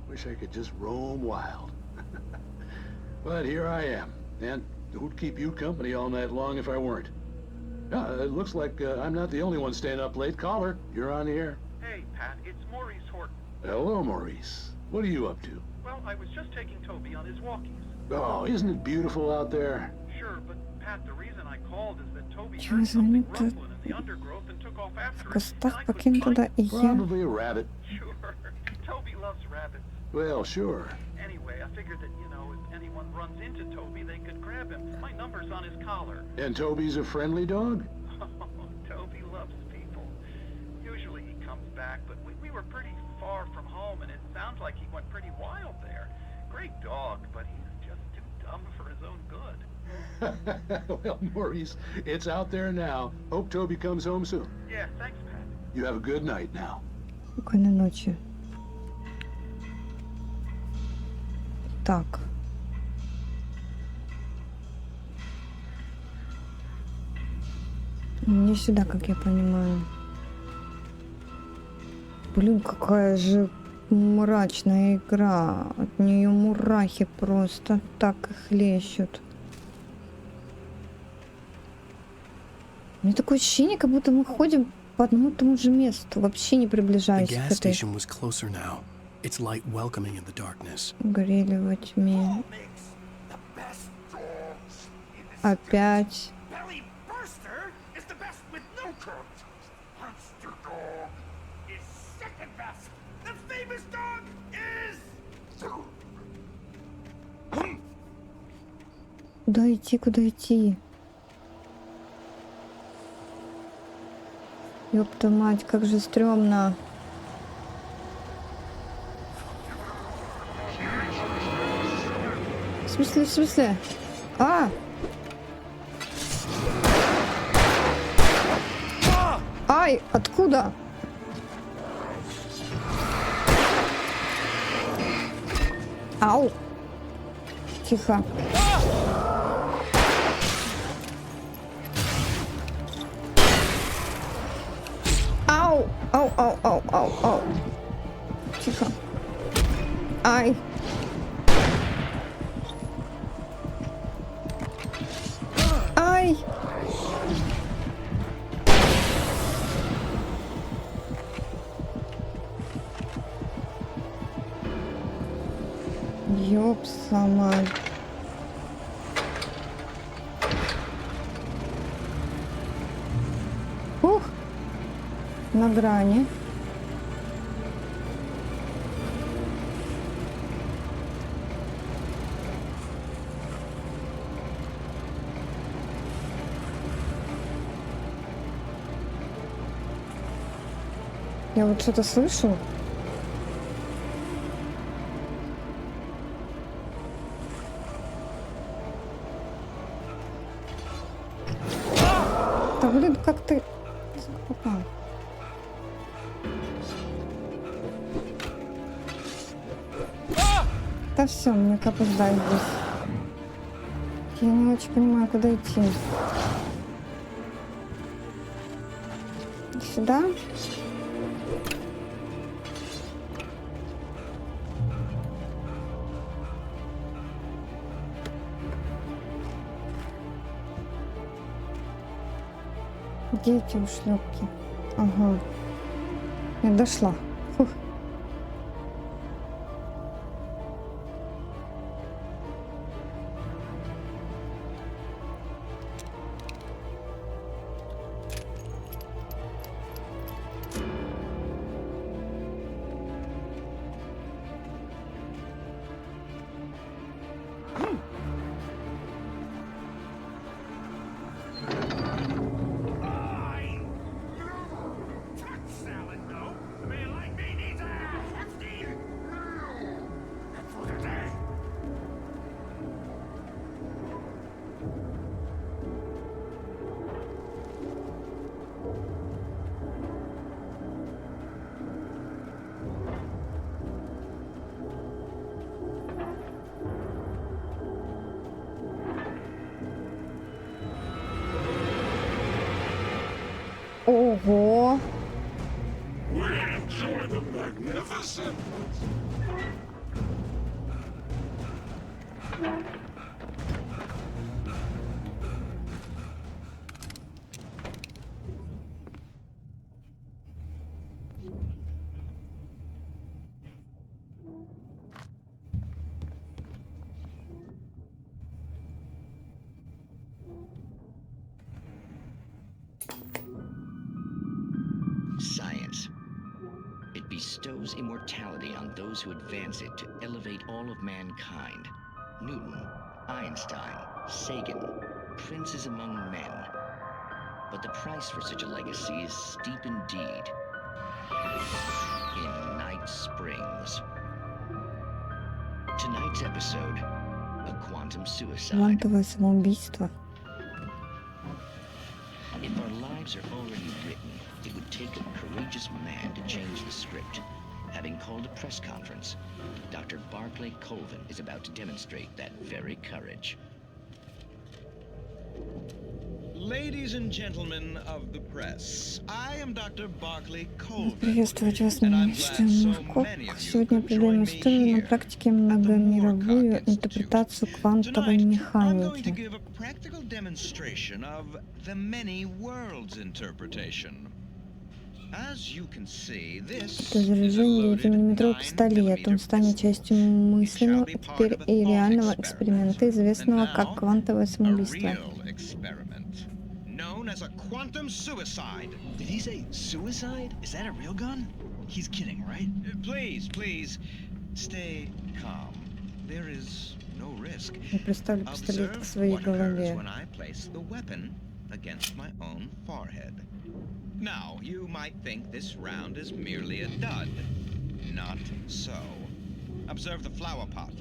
wish I could just roam wild. But here I am, and who'd keep you company all night long if I weren't? It looks like I'm not the only one staying up late. Caller, you're on the air. Hey, Pat, it's Maurice Horton. Hello, Maurice. What are you up to? Well, I was just taking Toby on his walkies. Oh, isn't it beautiful out there? Sure, but Pat, the reason I called is that Toby Чего heard something занято? rumbling in the undergrowth and took off В after it. кустах покинь туда и я. Probably a rabbit. Sure, Toby loves rabbits. Well, sure. Anyway, I figured that, if anyone runs into Toby, they could grab him. My number's on his collar. And Toby's a friendly dog? Toby loves people. Usually he comes back, but we were pretty far from home, and it sounds like he went pretty wild there. Great dog, but he's just too dumb for his own good. Well, Maurice, it's out there now. Hope Toby comes home soon. Yeah, thanks, Pat. You have a good night now. Спокойной ночи. Так. Не сюда, как я понимаю. Блин, какая же мрачная игра. От нее мурахи просто так и хлещут. У меня такое ощущение, как будто мы ходим по одному и тому же месту, вообще не приближаясь к этой грили во тьме. Опять. Куда идти, куда идти? Ёпта мать, как же стрёмно. В смысле, в смысле? А! Ай, откуда? Ау! Тихо. Ау! Ау, ау, ау, ау, ау. Тихо. Ай! Ай! Ёпсама. Ух! На грани. Я вот что-то слышу. Да блин, как ты попал? Да все, мне опоздать здесь. Я не очень понимаю, куда идти. Сюда? Где эти ушлепки? Ага. Я дошла. Фух. Ого! Science. It bestows immortality on those who advance it to elevate all of mankind. Newton, Einstein, Sagan, princes among men. But the price for such a legacy is steep indeed. In Night Springs. Tonight's episode, a quantum suicide. Квантовое самоубийство. If our lives are already written, it would take a courageous man to change the script. Having called a press conference, Dr. Barclay Colvin is about to demonstrate that very courage. Ladies and gentlemen of the press, I am Dr. Barclay Colvin. Приветствовать вас на КОП. Сегодня определим историю на практике многомировую интерпретацию квантовой механики. Это заряжение 9-миллиметровый пистолет. Он станет частью мысленного теперь и реального эксперимента, известного как квантовое самоубийство. Known as a quantum suicide. Did he say suicide? Is that a real gun? He's kidding, right? Please, stay calm. There is no risk. Я представлю пистолет к своей голове. When I place the weapon against my own forehead. Now, you might think this round is merely a dud. Not so. Observe the flower pot.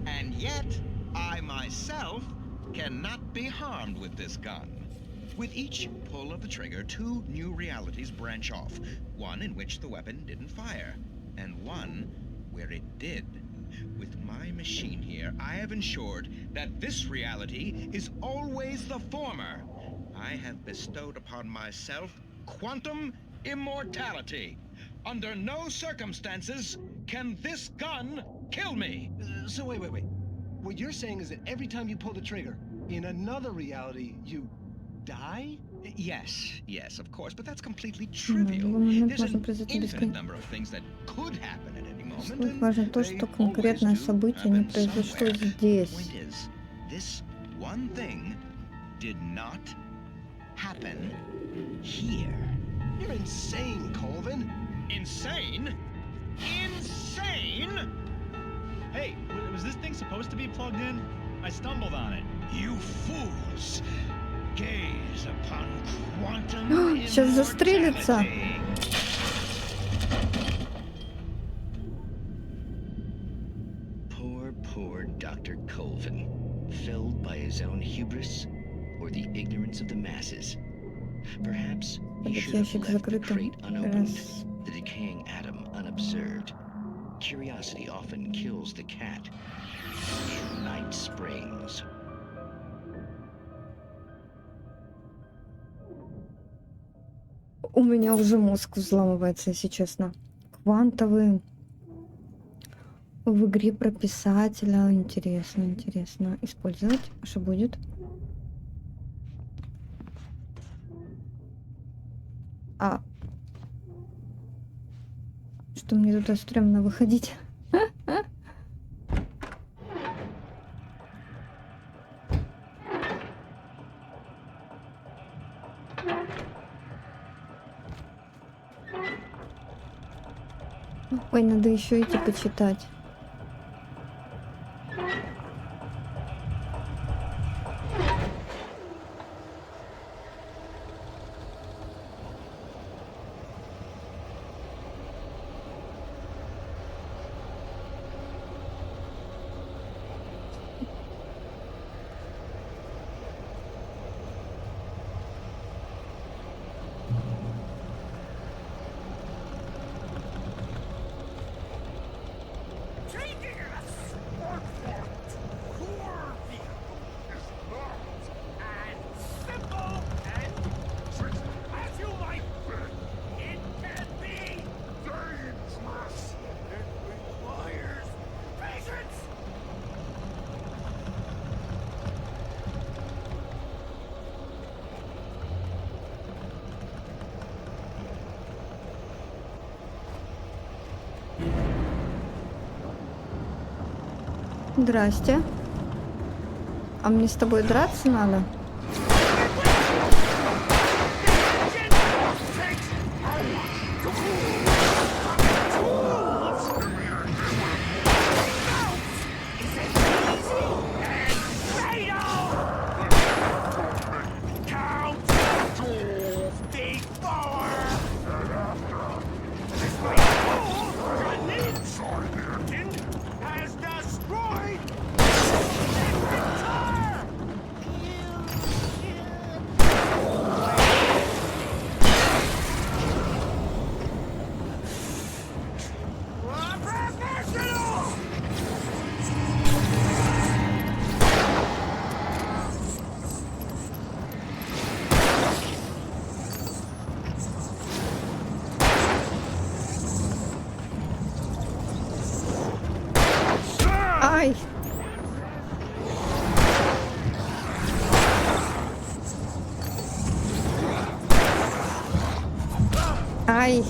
And yet, I myself cannot be harmed with this gun. With each pull of the trigger, two new realities branch off. One in which the weapon didn't fire, and one where it did. With my machine here, I have ensured that this reality is always the former. I have bestowed upon myself quantum immortality. Under no circumstances can this gun kill me. So wait. What you're saying is that every time you pull the trigger, in another reality, you die? Yes, of course, but that's completely trivial. There's an infinite number of things that could happen at any moment. Важно то, что конкретное событие не произошло здесь. This one thing did not happen here. You're insane, Colvin. Insane? Hey, was this thing supposed to be plugged in? I stumbled on it. You fools! Gaze upon quantum Сейчас застрелится. Poor Dr. Colvin, filled by his own hubris or the ignorance of the masses. Perhaps he should have left the crate unopened, the decaying atom unobserved. Curiosity often kills the cat. Night Springs. У меня уже мозг взламывается, если честно. Квантовые в игре про писателя. Интересно. Использовать. Что будет? Что мне туда стрёмно выходить? Ой, надо еще идти почитать. Здрасте. А мне с тобой драться надо? Ай!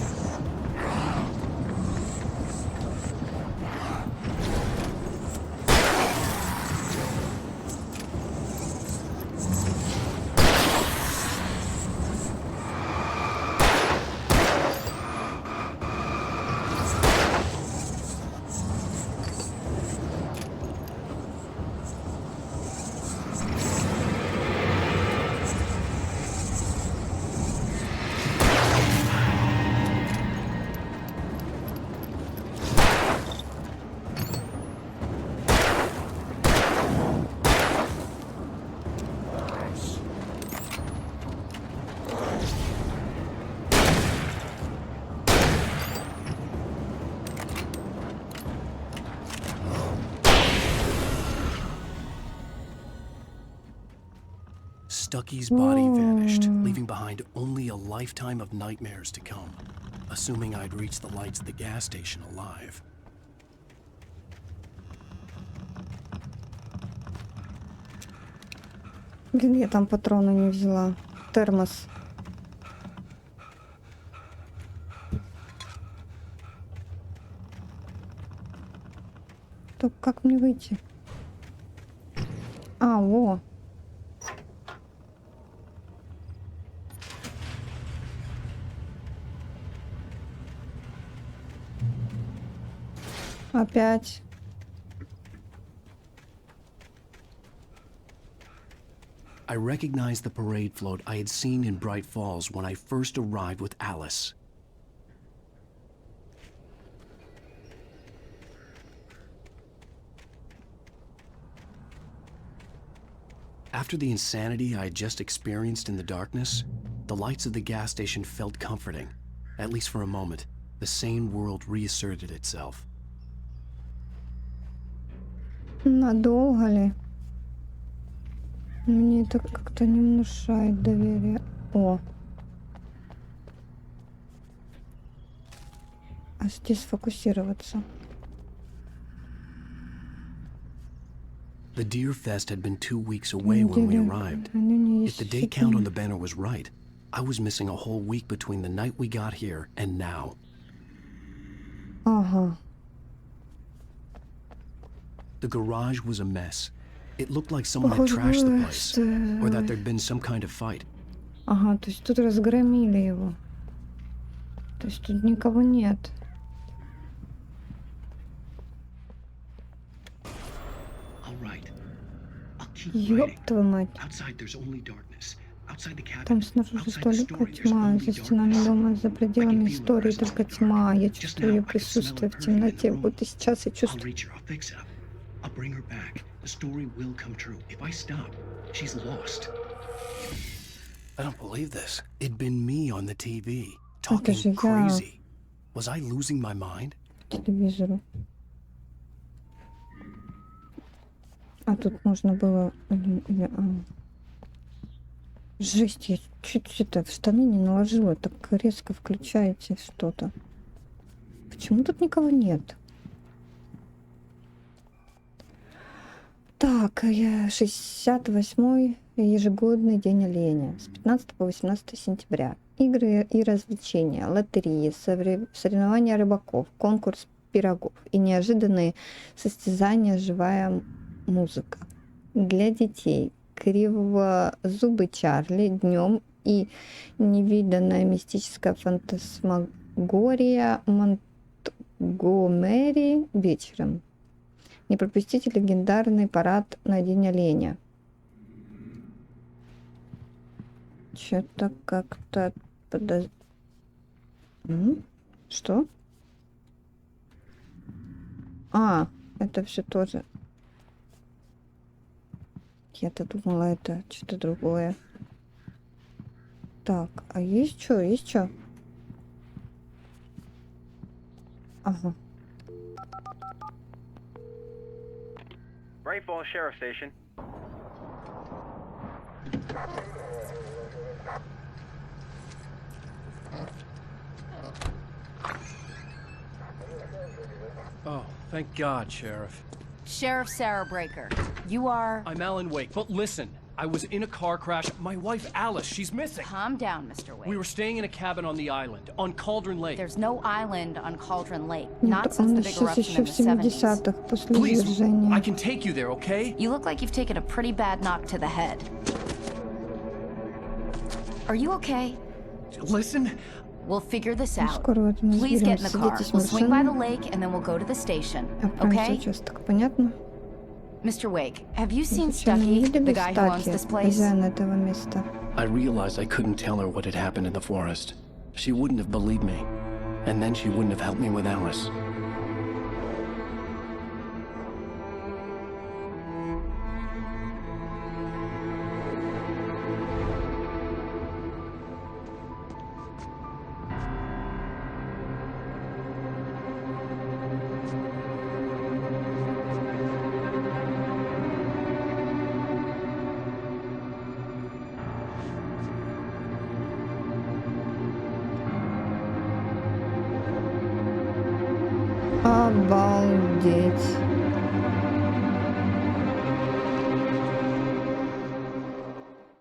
Stucky's body vanished, leaving behind only a lifetime of nightmares to come, assuming I'd reached the lights at the gas station alive. Блин, я там патроны не взяла. Термос. Так как мне выйти? А, во. Опять. I recognized the parade float I had seen in Bright Falls when I first arrived with Alice. After the insanity I had just experienced in the darkness, the lights of the gas station felt comforting. At least for a moment, the sane world reasserted itself. Надолго ли? Мне это как-то не внушает доверия. О. А здесь сфокусироваться. The Deer Fest had been 2 weeks away when we arrived. If the day count on the banner was right, I was missing a whole week between the night we got here and now. Ага. The garage was a mess. It looked like someone had trashed the place, or that there'd been some kind of fight. Ага, то есть тут разгромили его. То есть тут никого нет. Ёб твою мать. Там снаружи столько тьма, за стенами дома, за пределами истории только тьма. Я чувствую ее присутствие в темноте, будто сейчас я чувствую. I don't believe this. It'd been me on the TV, talking crazy. Was I losing my mind? Телевизору. А тут можно было... Жесть, я чуть это в штаны не наложила. Так резко включаете что-то. Почему тут никого нет? Так, 68-й ежегодный день оленя. С 15 по 18 сентября. Игры и развлечения, лотереи, соревнования рыбаков, конкурс пирогов и неожиданные состязания «Живая музыка». Для детей «Кривозубый Чарли» днем и невиданная мистическая фантасмагория Монтгомери вечером. Не пропустите легендарный парад на День оленя. Что-то как-то Что? А, это все тоже. Я-то думала, это что-то другое. Так, а есть что? Есть что? Ага. Bright Falls Sheriff Station. Oh, thank God, Sheriff. Sheriff Sarah Breaker, you are... I'm Alan Wake, but listen. I was in a car crash. My wife, Alice, she's missing. Calm down, Mr. Wade. We were staying in a cabin on the island, on Cauldron Lake. There's no island on Cauldron Lake. Нет, Not since он the big исчез eruption еще in в the 70s. 70-х, после Please, извержения. I can take you there, okay? You look like you've taken a pretty bad knock to the head. Are you okay? Listen. We'll figure this Ну, out. скоро в этом Please get in the car. разберемся. Садитесь в We'll swing by the машину. lake and then we'll go to the station. Отправимся в Okay? участок, понятно? Mr. Wake, have you seen Случайно не Stucky, the видели guy who owns Стаки, this place? хозяина этого места? I realized I couldn't tell her what had happened in the forest. She wouldn't have believed me. And then she wouldn't have helped me with Alice. Обалдеть.